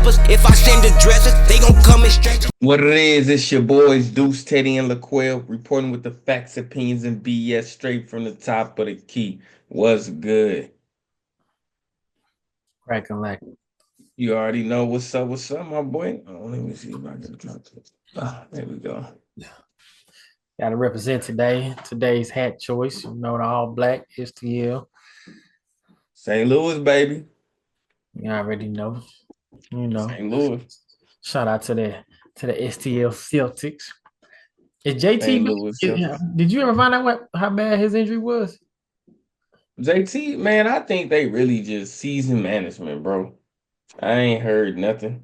peppers. If I send the dressers, they gon' come and stretch. What it is, it's your boys Deuce, Teddy, and LaQuell reporting with the facts, opinions, and BS straight from the top of the key. What's good? Cracking like You already know what's up, my boy. Oh, let me see if I can drop it. Ah, there we go. gotta represent today. Today's hat choice. You know, the all black STL. St. Louis, baby. You already know. You know. St. Louis. Shout out to the STL Celtics. Is JT St. back? Louis Celtics. Did you ever find out how bad his injury was? JT, man, I think they really just season management, bro. I ain't heard nothing.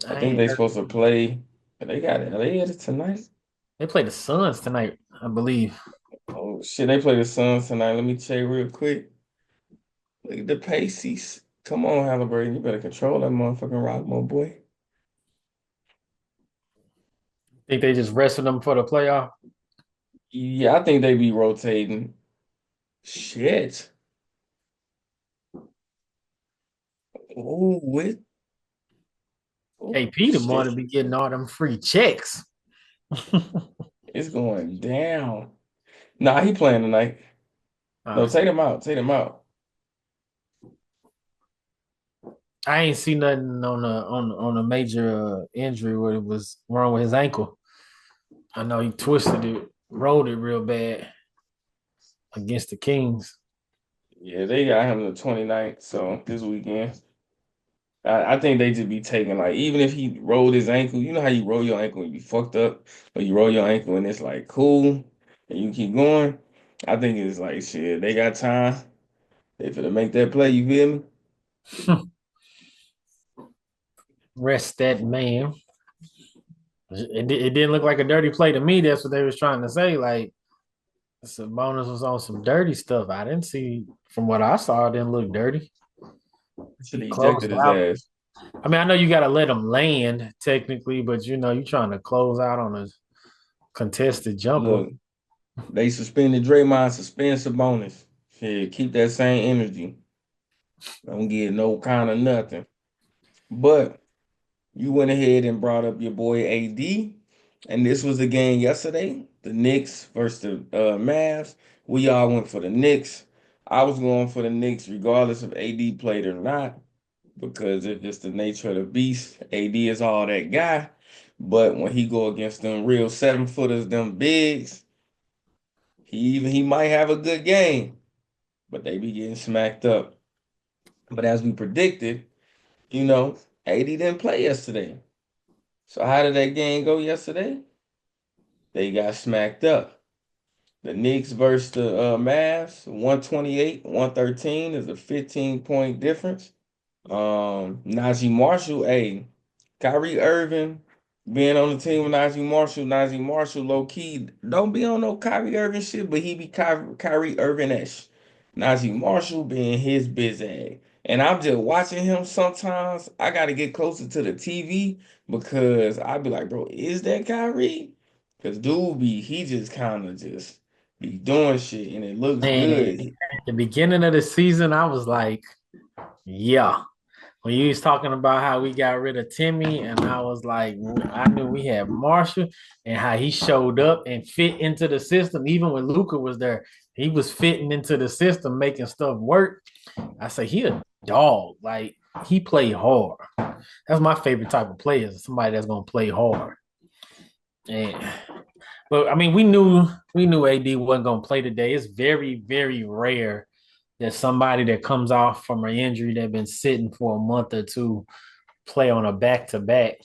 I I think ain't they heard. supposed to play. They got LA at it tonight. They play the Suns tonight, I believe. Oh shit, they play the Suns tonight. Let me check real quick. Look at the Pacers. Come on, Halliburton. You better control that motherfucking rock, my boy. Think they just rested them for the playoff? Yeah, I think they be rotating. Shit. Oh, with oh KP the one to shit. be getting all them free checks. It's going down. Nah, he playing tonight. No, take him out. Take him out. I ain't see nothing on a major injury where it was wrong with his ankle. I know he twisted it, rolled it real bad against the Kings. Yeah, they got him the 29th, so this weekend. I think they just be taking like even if he rolled his ankle, you know how you roll your ankle and you fucked up, or you roll your ankle and it's like cool and you keep going. I think it's like shit, they got time. They finna make that play, you feel me? Rest that man. It didn't look like a dirty play to me. That's what they was trying to say. Like Sabonis was on some dirty stuff. I didn't see from what I saw, it didn't look dirty. Should He have ejected closed his out. ass. I mean, I know you got to let him land technically, but you know, you're trying to close out on a contested jumper. Look, they suspended Draymond, suspend Sabonis. Shit, keep that same energy. Don't get no kind of nothing. But you went ahead and brought up your boy AD, and this was the game yesterday. The Knicks versus the Mavs. We all went for the Knicks. I was going for the Knicks regardless if AD played or not, because it's just the nature of the beast. AD is all that guy. But when he go against them real 7-footers, them bigs, he might have a good game, but they be getting smacked up. But as we predicted, AD didn't play yesterday. So how did that game go yesterday? They got smacked up. The Knicks versus the Mavs, 128-113 is a 15-point difference. Najee Marshall, hey, Kyrie Irving being on the team with Najee Marshall low key don't be on no Kyrie Irving shit, but he be Kyrie Irving-esh. Najee Marshall being his busy. And I'm just watching him sometimes. I gotta get closer to the TV because I'd be like, bro, is that Kyrie? Because dude he just kind of just be doing shit and it looks Man, good. at the beginning of the season, I was like, yeah. When you was talking about how we got rid of Timmy, and I was like, I knew we had Marshall and how he showed up and fit into the system. Even when Luca was there, he was fitting into the system, making stuff work. I say he a dog. Like he played hard. That's my favorite type of player, somebody that's gonna play hard. And but I mean, we knew AD wasn't gonna play today. It's very, very rare that somebody that comes off from an injury that been sitting for a month or two play on a back to back.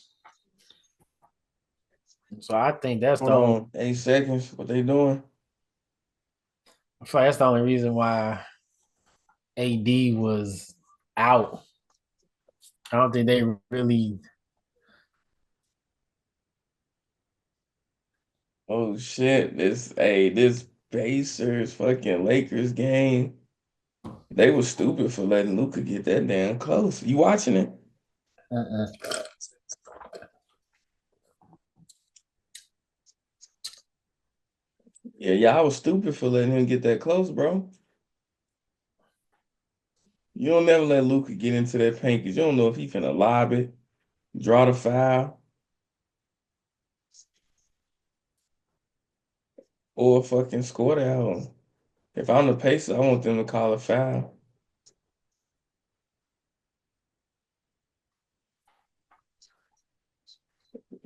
So I think that's the Hold only. on, 8 seconds. What they doing? I feel like that's the only reason why AD was out. I don't think they really. Oh shit! This Pacers fucking Lakers game. They was stupid for letting Luca get that damn close. You watching it? Uh-uh. Yeah, I was stupid for letting him get that close, bro. You don't never let Luca get into that paint because you don't know if he finna lob it draw the foul, or fucking score that hole. If I'm the Pacers, I want them to call a foul.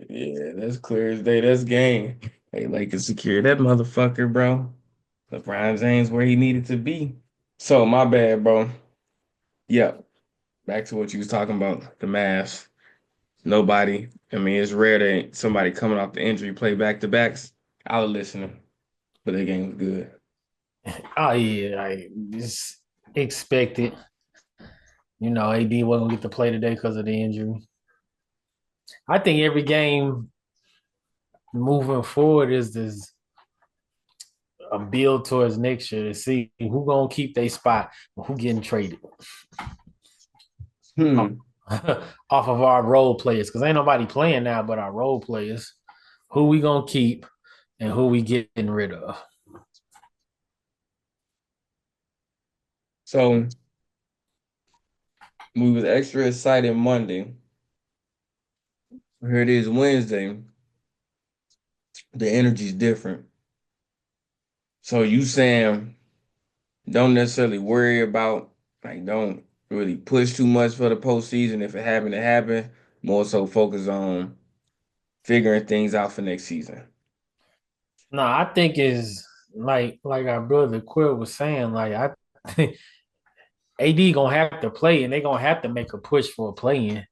Yeah, that's clear as day. That's game. Hey, Lakers secure that motherfucker, bro. LeBron James where he needed to be. So my bad, bro. Yep. Back to what you was talking about, the Mavs. Nobody. I mean, it's rare that somebody coming off the injury play back to backs. I was listening, but the game was good. Oh yeah, I just expected. AD wasn't gonna get to play today because of the injury. I think every game moving forward is this a build towards next year to see who gonna keep their spot, who getting traded off, Hmm. off of our role players. Because ain't nobody playing now but our role players. Who we gonna keep and who we getting rid of. So we was extra excited Monday. Here it is Wednesday. The energy's different. So you saying don't necessarily worry about don't really push too much for the postseason. If it happened, it happened. More so focus on figuring things out for next season. No, I think is like our brother Quill was saying. Like I think AD gonna have to play, and they gonna have to make a push for a play-in,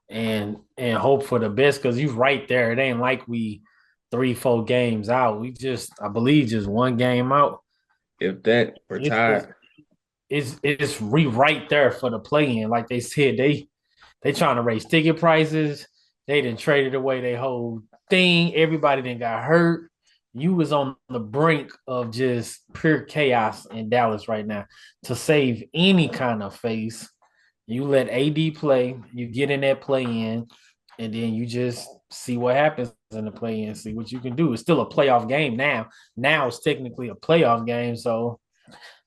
and hope for the best. Because you right there. It ain't like we 3, 4 games out. We just, I believe, just one game out. If that It's it's retired, it's re right there for the play-in. Like they said, they trying to raise ticket prices. They didn't traded away their whole thing. Everybody then got hurt. You was on the brink of just pure chaos in Dallas right now. To save any kind of face, you let AD play, you get in that play in, and then you just see what happens in the play in, see what you can do. It's still a playoff game now. Now it's technically a playoff game. So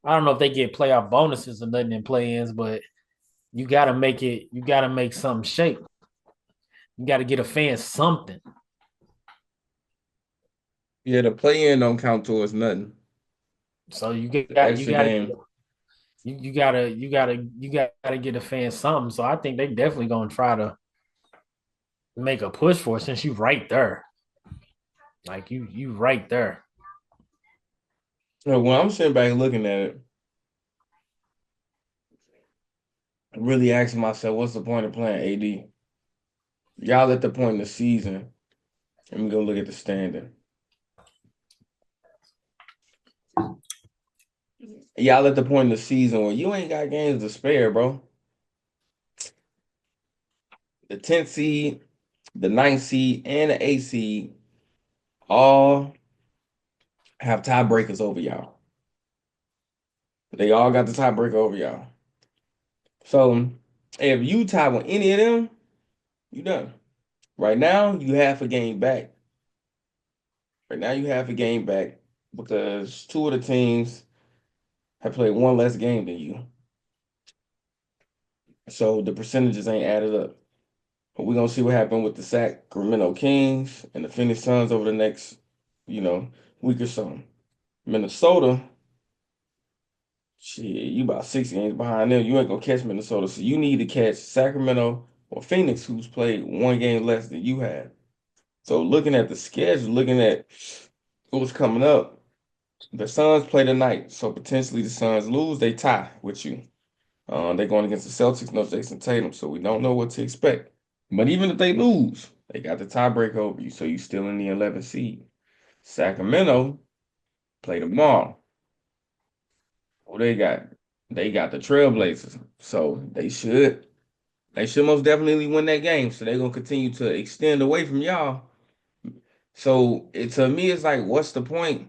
I don't know if they get playoff bonuses or nothing in play ins, but you gotta make something shake. You gotta get a fan something. yeah, the play-in don't count towards nothing. So The extra game. you gotta get a fan something. So I think they definitely gonna try to make a push for it since you right there. Like you right there. So when I'm sitting back looking at it, I'm really asking myself, what's the point of playing AD? Y'all at the point in the season, and we go look at the standing. Y'all at the point in the season where you ain't got games to spare, bro. The 10th seed, the ninth seed, and the 8th seed all have tiebreakers over y'all. They all got the tiebreaker over y'all. So if you tie with any of them, you done. Right now, you have a game back. Right now, you have a game back because two of the teams have played one less game than you. So the percentages ain't added up. But we're gonna see what happened with the Sacramento Kings and the Phoenix Suns over the next, you know, week or so. Minnesota, shit, you about 6 games behind them. You ain't gonna catch Minnesota. So you need to catch Sacramento or Phoenix, who's played one game less than you have. So looking at the schedule, looking at what's coming up, the Suns play tonight. So potentially the Suns lose, they tie with you. They're going against the Celtics, no Jason Tatum, so we don't know what to expect. But even if they lose, they got the tiebreaker over you, so you still in the 11th seed. Sacramento play tomorrow. Who they got? They got the Trailblazers, so they should most definitely win that game. So they're gonna continue to extend away from y'all. So to me, it's like, what's the point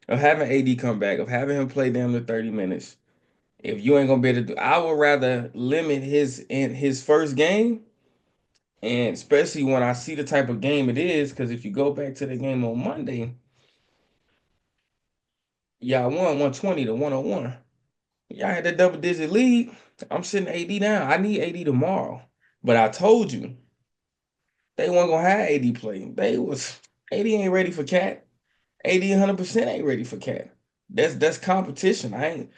of having AD come back, of having him play down to 30 minutes? If you ain't gonna be able to do, I would rather limit his first game, and especially when I see the type of game it is, because if you go back to the game on Monday, y'all won 120 to 101. Y'all had that double digit lead. I'm sitting AD down. I need AD tomorrow. But I told you, They weren't gonna have AD play. They was AD ain't ready for Cat. AD 100% ain't ready for Cat. That's competition. I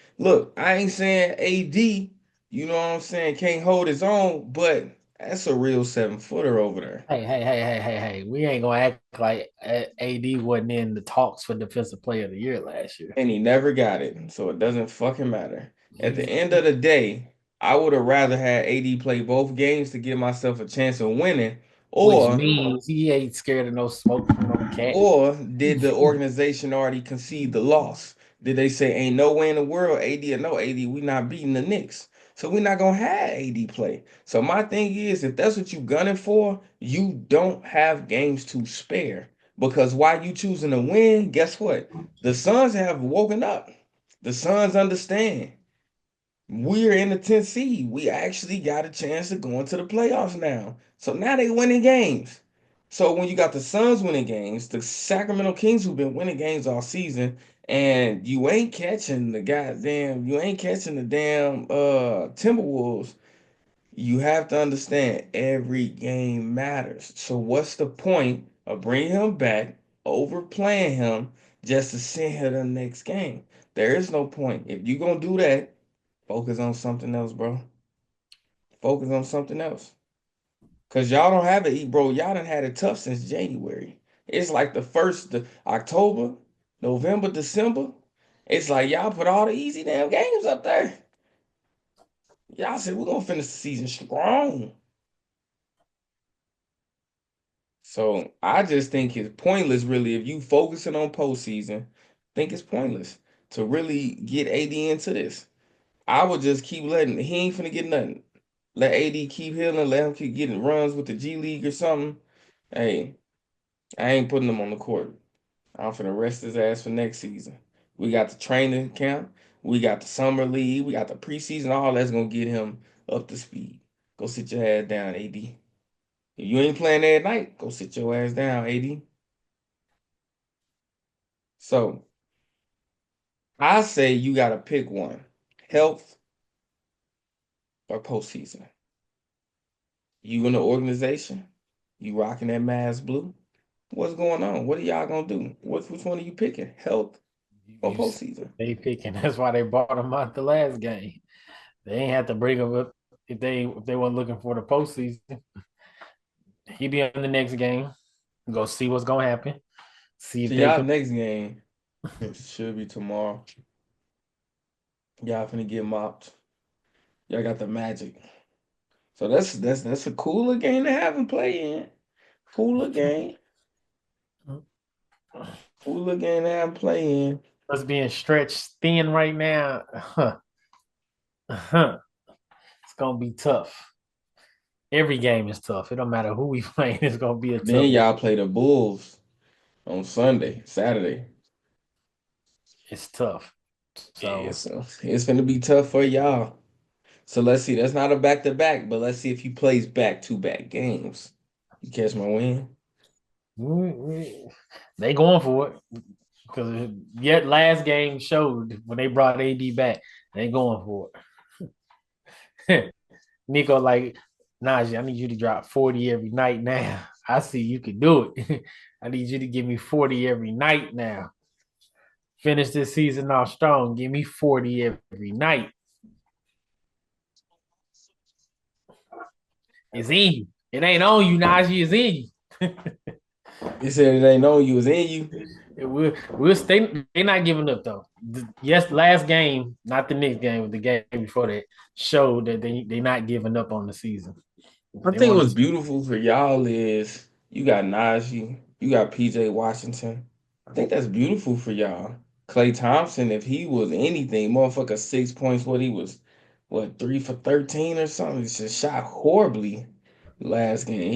ain't saying AD, you know what I'm saying, can't hold his own, but that's a real 7-footer over there. Hey. We ain't gonna act like AD wasn't in the talks for defensive player of the year last year. And he never got it. So it doesn't fucking matter. At the He, end of the day, I would have rather had AD play both games to give myself a chance of winning, which or means he ain't scared of no smoke from no cat. or did the organization already concede the loss? Did they say ain't no way in the world AD or no AD, we not beating the Knicks? So we're not gonna have AD play. So my thing is, if that's what you gunning for, you don't have games to spare. Because while you choosing to win, guess what? The Suns have woken up. The Suns understand. We're in the 10th seed. We actually got a chance to go into the playoffs now. So now they winning games. So when you got the Suns winning games, the Sacramento Kings who've been winning games all season, and you ain't catching the damn Timberwolves, you have to understand every game matters. So what's the point of bringing him back, overplaying him just to send him to the next game? There is no point. If you're gonna do that, focus on something else, bro. Focus on something else. Cause y'all don't have it, bro. Y'all done had it tough since January. It's like the October, November, December. It's like y'all put all the easy damn games up there. Y'all said we're gonna finish the season strong. So I just think it's pointless, really, if you focusing on postseason. I think it's pointless to really get AD into this. I would just keep letting he ain't finna get nothing. Let AD keep healing, let him keep getting runs with the G League or something. Hey, I ain't putting him on the court. I'm finna rest his ass for next season. We got the training camp, we got the summer league, we got the preseason, all that's gonna get him up to speed. Go sit your ass down, AD. If you ain't playing that night, go sit your ass down, AD. So I say you gotta pick one. Health or postseason. You in the organization, you rocking that Mavs blue. What's going on? What are y'all gonna do? Which one are you picking? Health or You postseason? they picking. That's why they brought him out the last game. They ain't have to bring him up if they weren't looking for the postseason. He be in the next game. Go see what's gonna happen. See So if they y'all can. next game should be tomorrow. Y'all finna get mopped. Y'all got the Magic. So that's a cooler game to have him play in. Cooler game. Cooler game to have him play in. Us being stretched thin right now. It's gonna be tough. Every game is tough. It don't matter who we playing. It's gonna be a Then tough game. y'all play the Bulls on Sunday, Saturday. It's tough. Yeah, So so it's gonna be tough for y'all. So let's see. That's not a back to back, but let's see if he plays back to back games. You catch my win? they going for it because yet last game showed when they brought AD back, they going for it. Nico like Najee, I need you to drop 40 every night now. I see you can do it. I need you to give me 40 every night now. Finish this season off strong. Give me 40 every night. It's in you. It ain't on you, Najee. It's in you. You said it ain't on you, it's in you. We'll stay. They're not giving up though. Yes, last game, not the next game, but the game before that showed that they're not giving up on the season. I They think want what's to. beautiful for y'all is you got Najee, you got PJ Washington. I think that's beautiful for y'all. Klay Thompson, if he was anything, motherfucker, 6 points, what he was, what, 3 for 13 or something? He just shot horribly last game.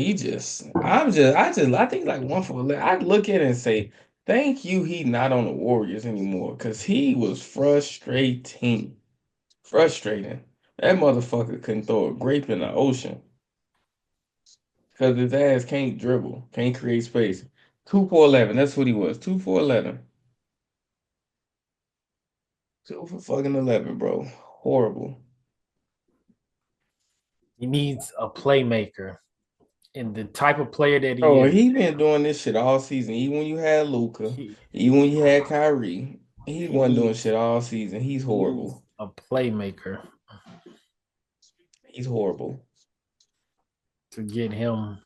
I think like 1 for 11. I look at it and say, thank you, he not on the Warriors anymore, because he was frustrating. Frustrating. That motherfucker couldn't throw a grape in the ocean. Because his ass can't dribble, can't create space. 2 for 11. That's what he was. 2 for 11. 2 for fucking 11, bro. Horrible. He needs a playmaker and the type of player that he Oh, is. he been doing this shit all season. Even when you had Luca, He, even when you had Kyrie, he wasn't doing he's shit all season. He's he's horrible. a playmaker He's horrible. to get him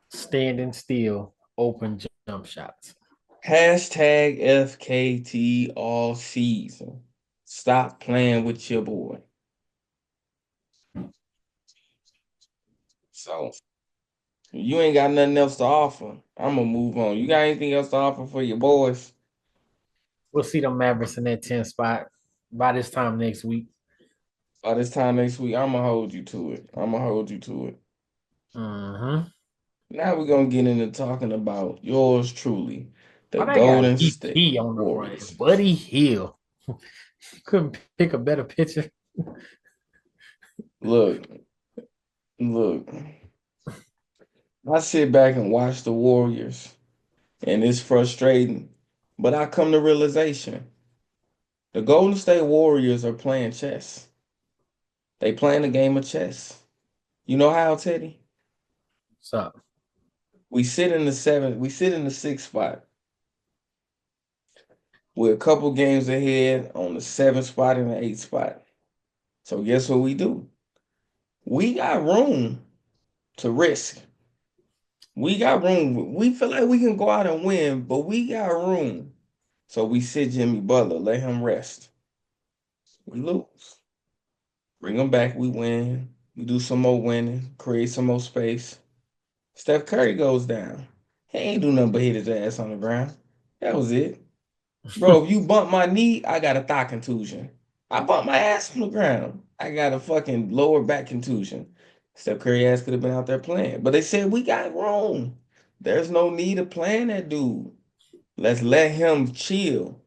standing still, open jump shots. Hashtag FKT all season. Stop playing with your boy. So you ain't got nothing else to offer. I'm gonna move on. You got anything else to offer for your boys? We'll see the Mavericks in that 10 spot by this time next week. By this time next week, I'm gonna hold you to it. I'm gonna hold you to it. Mm-hmm. Now we're gonna get into talking about yours truly, the Why they got Golden State BP on the front? Warriors. Buddy Hill. Couldn't pick a better picture. Look, look. I sit back and watch the Warriors, and it's frustrating. But I come to realization the Golden State Warriors are playing chess. They playing a game of chess. You know how, Teddy? What's up? We sit in the sixth spot. We're a couple games ahead on the seventh spot and the eighth spot. So guess what we do? We got room to risk. We got room. We feel like we can go out and win, but we got room. So we sit Jimmy Butler, let him rest. We lose. Bring him back, we win. We do some more winning, create some more space. Steph Curry goes down. He ain't do nothing but hit his ass on the ground. That was it. Bro, if you bump my knee, I got a thigh contusion. I bumped my ass on the ground. I got a fucking lower back contusion. Steph Curry ass could have been out there playing. But they said we got room. There's no need of playing that dude. Let's let him chill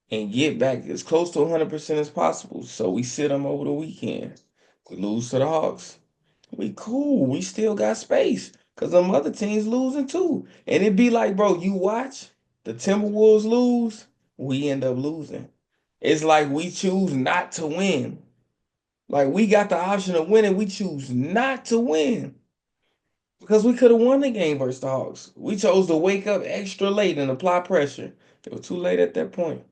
and get back as close to 100% as possible. So we sit him over the weekend. We lose to the Hawks. We cool. We still got space because them other teams losing too. And it be like, bro, you watch the Timberwolves lose, we end up losing. It's like we choose not to win. Like we got the option of winning, we choose not to win because we could have won the game versus the Hawks. We chose to wake up extra late and apply pressure. It was too late at that point.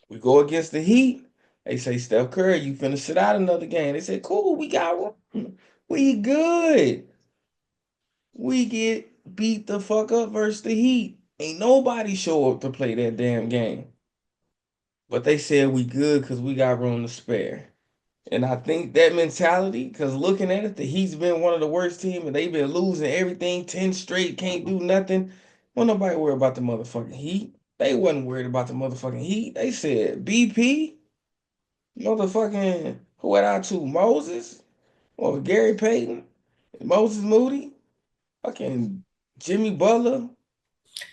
We go against the Heat. They say, Steph Curry, you finna sit out another game. They say, cool, we got one. We good. We get beat the fuck up versus the Heat. Ain't nobody show up to play that damn game. But they said we good because we got room to spare. And I think that mentality, because looking at it, the Heat's been one of the worst teams and they've been losing everything 10 straight, can't do nothing. Well, nobody worried about the motherfucking Heat. They wasn't worried about the motherfucking Heat. They said, BP, motherfucking, who had our two? Moses? Or Gary Payton? Moses Moody? Fucking Jimmy Butler?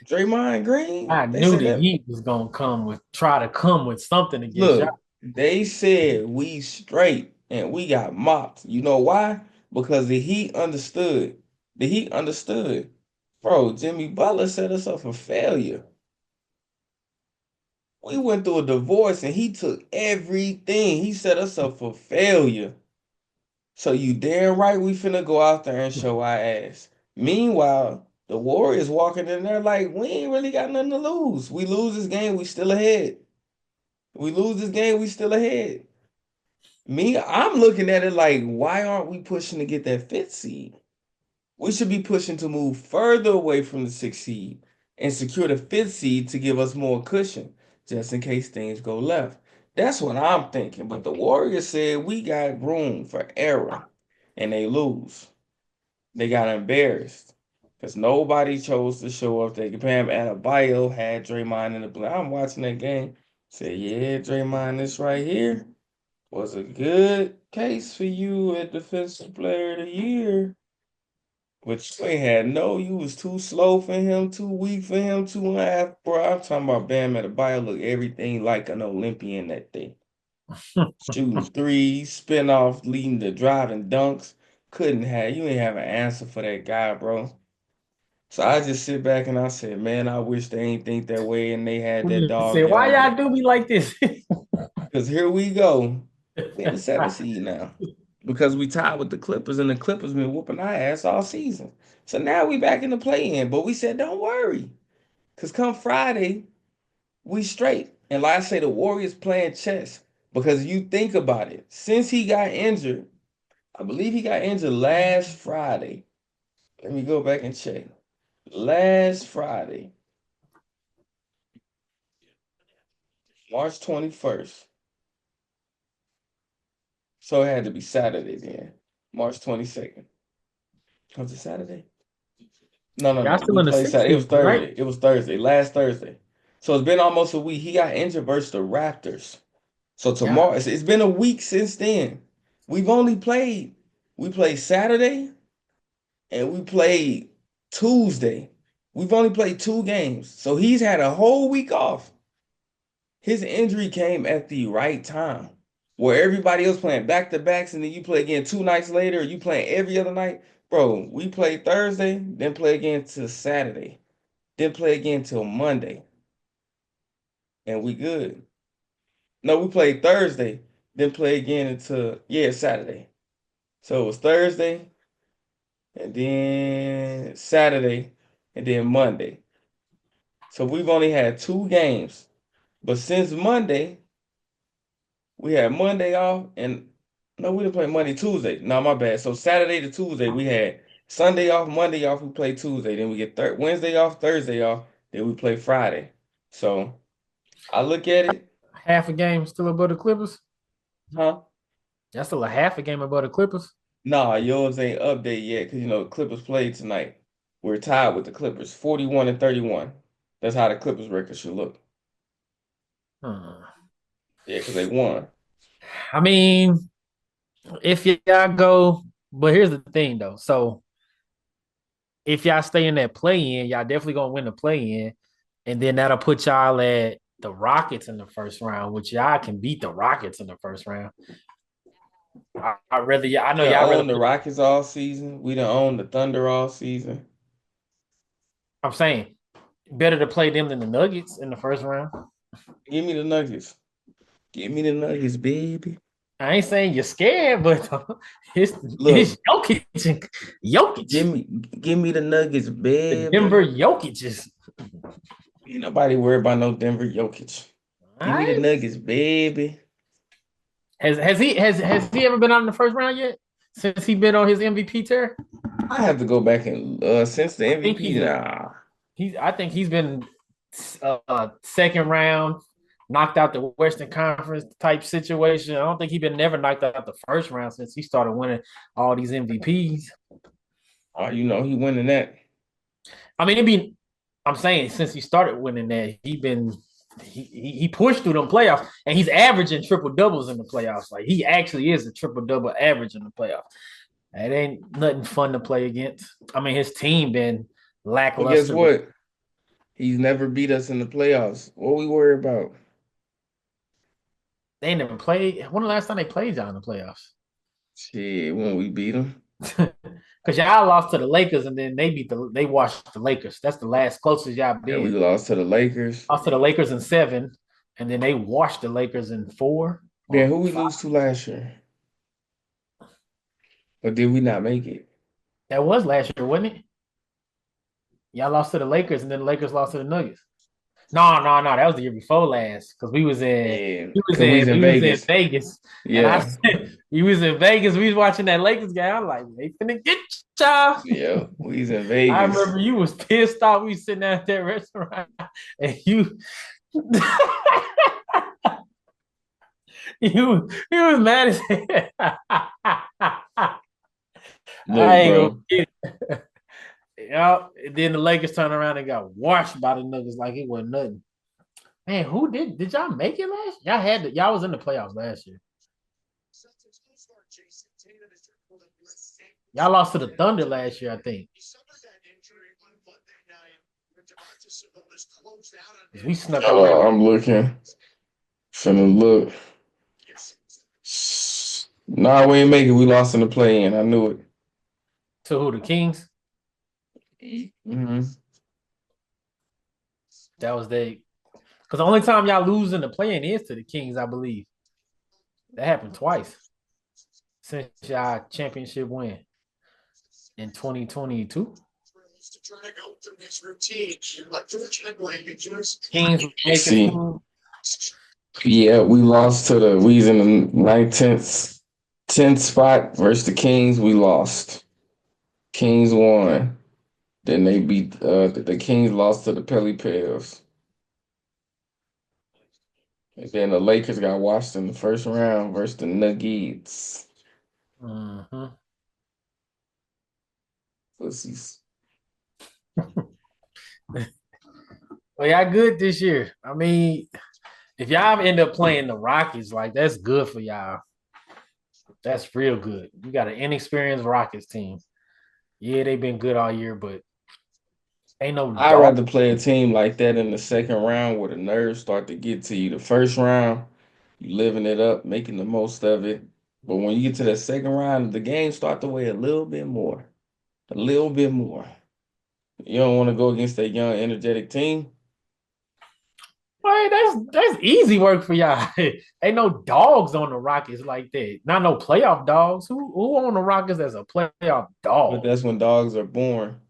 Draymond Green? I They knew said the that. Heat was gonna try to come with something against y'all. Look, they said we straight and we got mopped. You know why? Because the Heat understood. The Heat understood. Bro, Jimmy Butler set us up for failure. We went through a divorce and he took everything. He set us up for failure. So you damn right we finna go out there and show our ass. Meanwhile, the Warriors walking in there like we ain't really got nothing to lose. We lose this game, we still ahead. We lose this game, we still ahead. Me, I'm looking at it like, why aren't we pushing to get that fifth seed? We should be pushing to move further away from the sixth seed and secure the fifth seed to give us more cushion, just in case things go left. That's what I'm thinking. But the Warriors said we got room for error, and they lose. They got embarrassed because nobody chose to show up. They Pam Adebayo had Draymond in the blend. I'm watching that game. Said, yeah, Draymond, this right here was a good case for you at Defensive Player of the Year. But you ain't had no, you was too slow for him, too weak for him, too and a half. Bro, I'm talking about Bam Adebayo look everything like an Olympian that day. Shooting threes, spin off, leading the driving dunks. You ain't have an answer for that guy, bro. So I just sit back and I said, man, I wish they ain't think that way and they had that He dog said, "Why down. y'all do me like this?" Because here we go. We in the seventh seed now. because we tied with the Clippers, and the Clippers been whooping our ass all season. So now we back in the play-in. But we said, don't worry, because come Friday, we straight. And like I say, the Warriors playing chess. Because you think about it, since he got injured, I believe he got injured last Friday. Let me go back and check. Last Friday, March 21st. So it had to be Saturday then. March 22nd. Was it Saturday? No, no, Y'all no. still We in the played sixth Saturday. It was season, right? Thursday. It was Thursday. Last Thursday. So it's been almost a week. He got injured versus the Raptors. So Yeah. tomorrow, it's been a week since then. We've only played. We played Saturday and we played Tuesday. We've only played 2 games. So he's had a whole week off. His injury came at the right time. Where everybody else playing back to backs and then you play again 2 nights later, or you playing every other night. Bro, we played Thursday, then play again till Saturday, then play again till Monday, and we good. No, we played Thursday, then play again until Saturday. So it was Thursday, and then Saturday, and then Monday. So we've only had 2 games. But since Monday, we had Monday off, and no, we didn't play Monday, Tuesday. No, my bad. So Saturday to Tuesday, we had Sunday off, Monday off, we play Tuesday. Then we get Wednesday off, Thursday off, then we play Friday. So I look at it, Half a game still above the Clippers. huh? That's still a half a game above the Clippers. Nah, yours ain't update yet because the Clippers played tonight. We're tied with the Clippers, 41 and 31. That's how the Clippers record should look. Hmm. Yeah, because they won. I mean, if y'all go, but here's the thing though. So if y'all stay in that play in, y'all definitely gonna win the play in, and then that'll put y'all at the Rockets in the first round, which y'all can beat the Rockets in the first round. I rather, I know We done y'all rather. owned the Rockets all season. We done owned the Thunder all season. I'm saying better to play them than the Nuggets in the first round. Give me the Nuggets. Give me the Nuggets, baby. I ain't saying you're scared, but it's Look, Jokic, Jokic, give me the Nuggets, the baby. Denver Jokic's. Ain't nobody worried about no Denver Jokic. All Give me the right. Nuggets, baby. Has he ever been out in the first round yet? Since he been on his MVP tear? I have to go back and since the I think MVP, he's nah. I think he's been second round, knocked out the Western Conference type situation. I don't think he's been never knocked out the first round since he started winning all these MVPs. He winning that. I mean, I'm saying since he started winning that, he pushed through them playoffs, and he's averaging triple doubles in the playoffs. Like he actually is a triple double average in the playoffs. It ain't nothing fun to play against. I mean, his team been But guess lackluster. what? He's never beat us in the playoffs. What we worry about? They never played. When the last time they played y'all in the playoffs? Shit, when we beat him. Because y'all lost to the Lakers, and then they washed the Lakers. That's the last closest y'all Yeah, we been. lost to the Lakers. Lost to the Lakers in 7, and then they washed the Lakers in 4 Then or who we 5. lose to last year? Or did we not make it? That was last year, wasn't it? Y'all lost to the Lakers, and then the Lakers lost to the Nuggets. No. That was the year before last because we was in Yeah, we was because we was in in we was in Vegas. Vegas, and I Yeah, said he was in Vegas. We was watching that Lakers game. I'm like, they finna get y'all. yeah, we was in I Vegas. remember you was pissed off. We sitting at that restaurant, and you was mad as hell. I Look, ain't gonna bro. get it. Yeah, and then the Lakers turned around and got washed by the Nuggets like it wasn't nothing. Man, who did y'all make it last? Y'all was in the playoffs last year. Y'all lost to the Thunder last year, I think. We snuck Hold over. on, I'm looking. Finna look. Nah, we ain't make it. We lost in the play-in. I knew it. To who? The Kings? Hmm. That was they. Because the only time y'all lose in the playing is to the Kings, I believe. That happened twice. since y'all championship win in 2022? Kings make it See, through. yeah, we lost to the we was in the 9th, 10th spot versus the Kings. We lost. Kings won. Then they beat the Kings lost to the Pelly Pels. And then the Lakers got washed in the first round versus the Nuggets. Mhm. Pussies. Well, y'all good this year. I mean, if y'all end up playing the Rockets, like that's good for y'all. That's real good. You got an inexperienced Rockets team. Yeah, they've been good all year, but ain't no I'd dog. rather play a team like that in the second round where the nerves start to get to you. The first round, you living it up, making the most of it. But when you get to the second round, the games start to weigh a little bit more. A little bit more. You don't want to go against that young, energetic team. Hey, that's easy work for y'all. Ain't no dogs on the Rockets like that. Not no playoff dogs. Who on the Rockets as a playoff But dog? that's when dogs are born.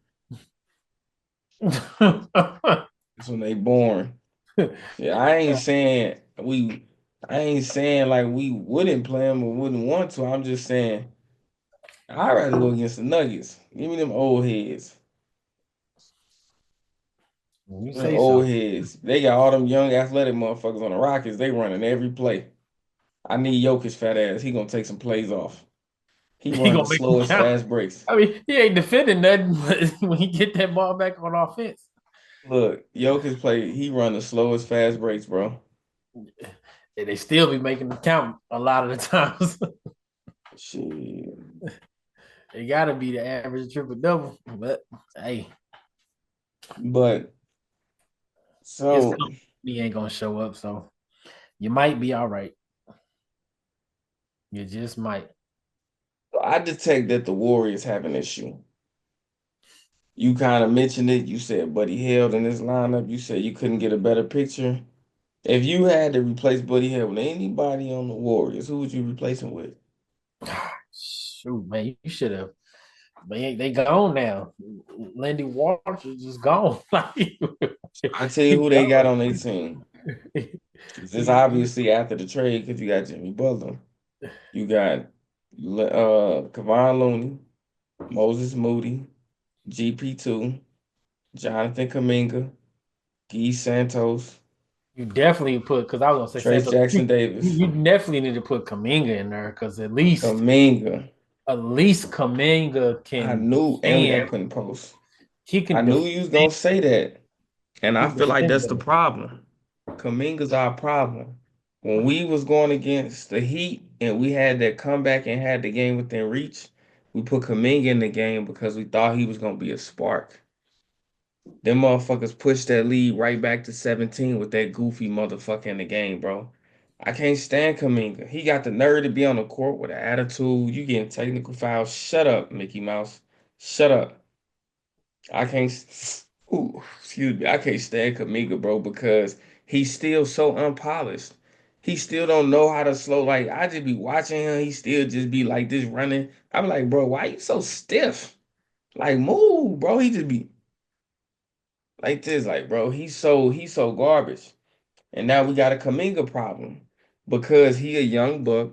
That's when they born. Yeah, I ain't saying like we wouldn't play them or wouldn't want to. I'm just saying I'd rather go against the Nuggets. Give me them old heads. You Them say old so. heads. They got all them young athletic motherfuckers on the Rockets. They running every play. I need Jokic fat ass. He gonna take some plays off. He He run gonna the make them slowest count. fast breaks. I mean, he ain't defending nothing, but when he get that ball back on offense, Look, Jokic play. He run the slowest fast breaks, bro. and they still be making them count a lot of the times. Shit. It gotta be the average triple double. But hey, But his so company ain't gonna show up, so you might be all right. You just might. I detect that the Warriors have an issue. You kind of mentioned it. You said Buddy Hield in this lineup. You said you couldn't get a better picture. If you had to replace Buddy Hield with anybody on the Warriors, who would you replace him with? Shoot, man, you should have. They gone now. Lindy Waters is just gone. Like I tell you he who they got gone. on their team. It's He- obviously after the trade because you got Jimmy Butler. You got Kevon Looney, Moses Moody, GP2, Jonathan Kuminga, Guy Santos, you definitely put because I was gonna say Trace Santos. Jackson You, Davis, you definitely need to put Kaminga in there because Kuminga. at least Kaminga I can knew, and we got to defend. put in post. He I can knew defend. you was gonna say that, and He I can feel like defend that's the better. problem. Kuminga's our problem. When we was going against the Heat and we had that comeback and had the game within reach, we put Kuminga in the game because we thought he was gonna be a spark. Them motherfuckers pushed that lead right back to 17 with that goofy motherfucker in the game, bro. I can't stand Kuminga. He got the nerve to be on the court with an attitude. You getting technical fouls. Shut up, Mickey Mouse. Shut up. I can't. Ooh, excuse me. I can't stand Kaminga, bro, because he's still so unpolished. He still don't know how to slow. Like I just be watching him. He still just be like this running. I'm like, bro, why you so stiff? Like move, bro. He just be like this. Like, bro, he's so garbage. And now we got a Kaminga problem because he a young buck.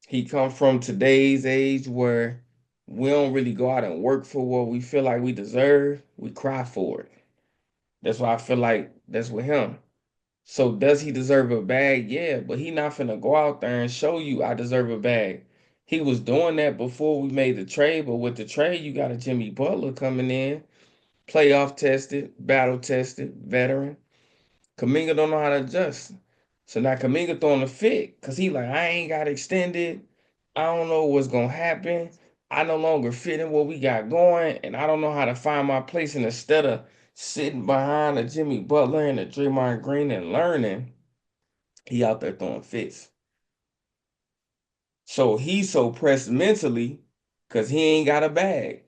He come from today's age where we don't really go out and work for what we feel like we deserve. We cry for it. That's why I feel like that's with him. So does he deserve a bag? Yeah, but he not finna go out there and show you I deserve a bag. He was doing that before we made the trade, but with the trade, you got a Jimmy Butler coming in, playoff tested, battle tested, veteran. Kaminga don't know how to adjust. So now Kaminga throwing a fit because he like, I ain't got extended. I don't know what's gonna happen. I no longer fit in what we got going, and I don't know how to find my place. And instead of sitting behind a Jimmy Butler and a Draymond Green and learning, he out there throwing fits. So he's so pressed mentally because he ain't got a bag.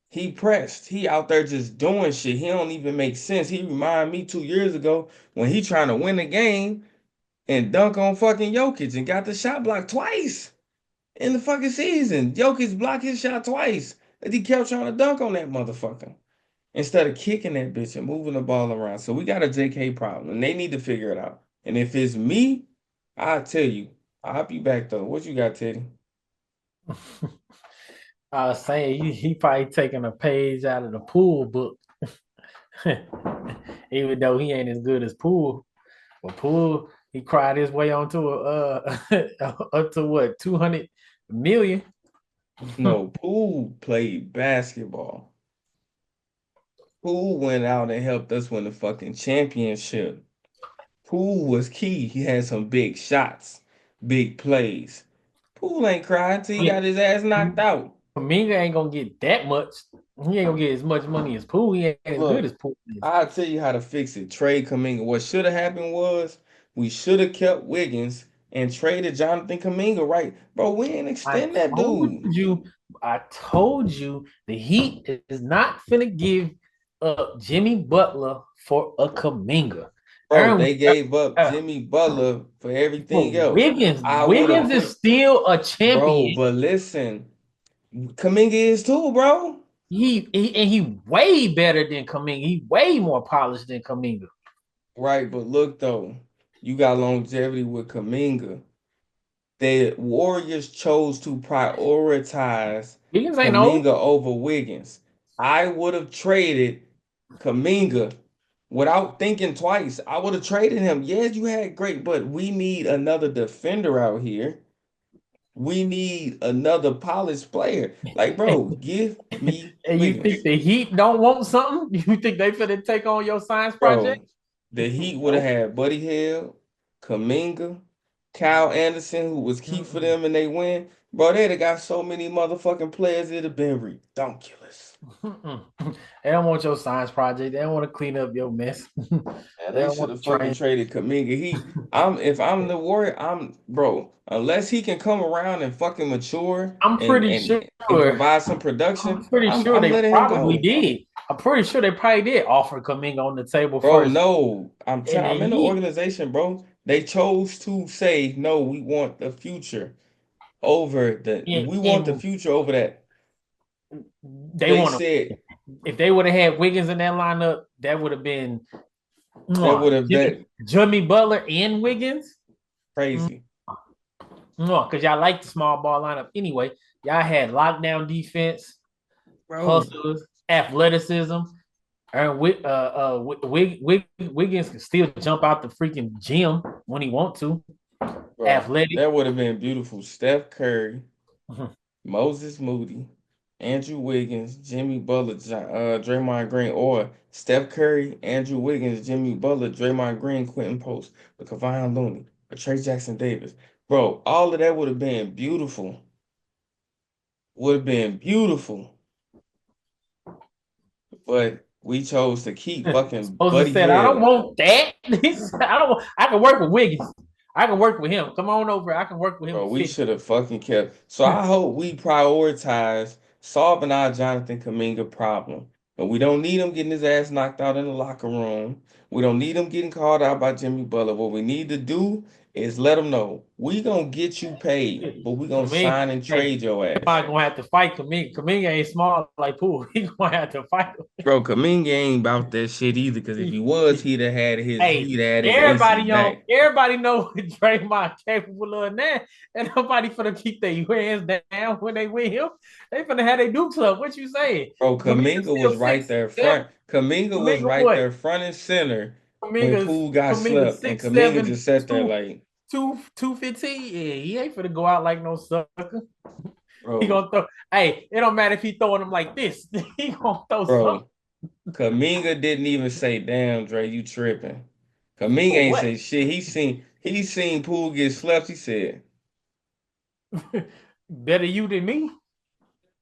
He pressed. He out there just doing shit. He don't even make sense. He remind me 2 years ago when he trying to win the game and dunk on fucking Jokic and got the shot blocked twice. in the fucking season. Jokic blocked his shot twice. And he kept trying to dunk on that motherfucker. Instead of kicking that bitch and moving the ball around. So we got a JK problem. And they need to figure it out. And if it's me, I'll tell you. I'll be back though. What you got, Teddy? I was saying he probably taking a page out of the Pool book, even though he ain't as good as Pool. But Pool, he cried his way onto up to what 200 million. No, Poole played basketball. Poole went out and helped us win the fucking championship. Poole was key. He had some big shots, big plays. Poole ain't crying till he got his ass knocked out. Kaminga ain't gonna get that much. He ain't gonna get as much money as Poole. He ain't as good Look, as Poole is. I'll tell you how to fix it. Trade Kuminga. What should have happened was we should have kept Wiggins and traded Jonathan Kuminga, right? Bro, we ain't I extend that told dude. you, I told you the Heat is not finna give up Jimmy Butler for a Kaminga. Bro, Aaron, they gave up uh, Jimmy Butler for everything else. Wiggins, I would have Wiggins is put, still a bro, champion. but listen, Kuminga is too, bro. He way better than Kaminga. He way more polished than Kaminga. Right, but look though, you got longevity with Kuminga. The Warriors chose to prioritize Wiggins ain't old. Kuminga over Wiggins. I would have traded Kuminga without thinking twice. I would have traded him. Yes, you had great, but we need another defender out here. We need another polished player. Like, bro, give me And you think Wiggins. the Heat don't want something? You think they finna take on your science project? Bro, the Heat would have Nope. had Buddy Hield, Kuminga, Kyle Anderson, who was key for Mm-mm. them, and they win. Bro, they'd have got so many motherfucking players, it'd have been ridiculous. Mm-mm. They don't want your science project. They don't want to clean up your mess. And They they don't should want have to fucking train. traded Kuminga. If I'm the Warrior, bro, unless he can come around and fucking mature I'm and pretty and sure. and provide some I'm production, pretty sure I'm they letting him probably go. did. I'm pretty sure they probably did offer Kaminga on the table Bro, first. no, And the I'm in the Heat, organization, bro. They chose to say no. We want the future over we want the and future over that. they They want to. said If they would have had Wiggins in that lineup, that would have been that would have that Jimmy Butler and Wiggins. crazy, Because y'all like the small ball lineup anyway. Y'all had lockdown defense, bro. hustlers, athleticism. And Wiggins can still jump out the freaking gym when he want to. Bro, Athletic. that would have been beautiful. Steph Curry, Moses Moody, Andrew Wiggins, Jimmy Butler, Draymond Green, or Steph Curry, Andrew Wiggins, Jimmy Butler, Draymond Green, Quentin Post, or Kevon Looney, or Trey Jackson Davis. Bro, all of that would have been beautiful. Would have been beautiful. But we chose to keep fucking Moses Buddy said, "I don't Hield. want that. He said, I don't. I can work with Wiggins. I can work with him. Come on over. I can work with him Bro, for we 50." should have fucking kept. So I hope we prioritize solving our Jonathan Kuminga problem. And we don't need him getting his ass knocked out in the locker room. We don't need him getting called out by Jimmy Butler. What we need to do is let him know we gonna get you paid, but we gonna Kaminga, sign and hey, trade your ass. somebody gonna have to fight Kaminga. Kaminga ain't small like Poole. He gonna have to fight Bro, Kuminga ain't about that shit either. Because if him. he was, Hey, he'd had his aces back. everybody know what Draymond capable of now. And nobody finna keep their hands down when they win him. They finna have their dukes up. What you saying? Bro, Kaminga Kaminga still was right six there seven. front. Kaminga was Kaminga right what? there front and center when Kaminga's Poole got Kaminga slept, and six Kaminga seven just sat there two like, two 215. Yeah, he ain't finna go out like no sucker. He bro, gonna throw. Hey, it don't matter if he throwing them like this. He gonna throw something. bro. Kaminga didn't even say, "Damn, Dre, you tripping." Kaminga For ain't what? say shit. He seen Poole get slept. He said, Better you than me.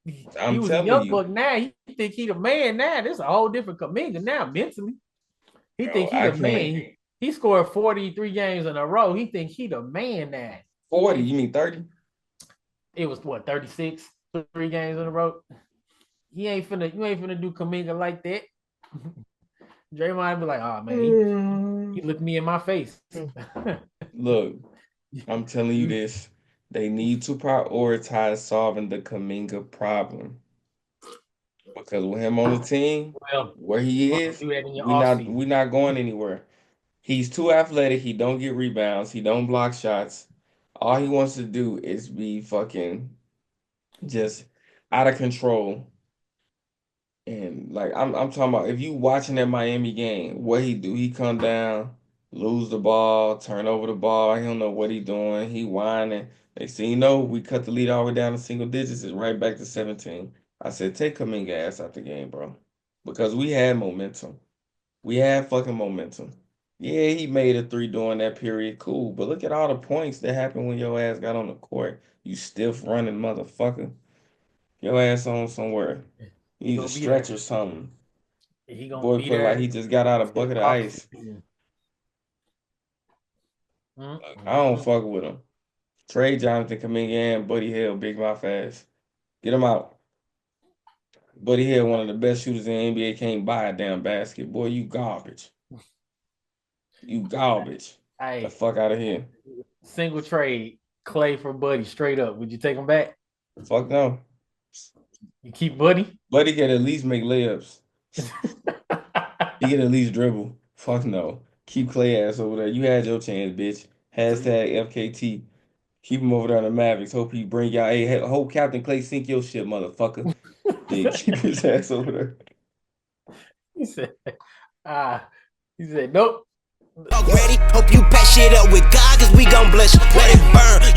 He "I'm was a telling young you, buck. Now he think he the man. Now this is a whole different Kaminga. Now mentally, he think bro. he I the can't." man. He scored 43 games in a row. He think he the man now. He 40, ain't. you mean 30? It was what 36, 3 games in a row. He ain't finna. You ain't finna do Kaminga like that. Draymond be like, oh man, he looked me in my face. Look, I'm telling you this. They need to prioritize solving the Kaminga problem. Because with him on the team, Well, where you're he gonna is, do that in your we off not season. we not going anywhere. He's too athletic. He don't get rebounds. He don't block shots. All he wants to do is be fucking just out of control. And like I'm talking about, if you watching that Miami game, what he do? He come down, lose the ball, turn over the ball. He don't know what he doing. He whining. They say, we cut the lead all the way down to single digits. It's right back to 17. I said, take Kaminga ass out the game, bro, because we had momentum. We had fucking momentum. Yeah, he made a three during that period. Cool. But look at all the points that happened when your ass got on the court. You stiff running motherfucker. Your ass on somewhere. You He need to gonna be stretch there. or something. He gonna Boy be put like there he just got out a till bucket of off ice. season. I don't Mm-mm. fuck with him. Trade Jonathan Kaminga and Buddy Hill, big mouth ass. Get him out. Buddy Hill, one of the best shooters in the NBA, can't buy a damn basket. Boy, you garbage. You garbage. The Hey, fuck out of here. single trade, Clay for Buddy, straight up. Would you take him back? Fuck no. You keep Buddy? Buddy can at least make layups. He can at least dribble. Fuck no. Keep Clay ass over there. You had your chance, bitch. Hashtag FKT. Keep him over there on the Mavericks. Hope he bring y'all. Hey, hope Captain Clay sink your shit, motherfucker. Then keep his ass over there. He said, ah, he said, nope. Ready? Hope you pack shit up with God, cause we gon' bless you. Let it burn. You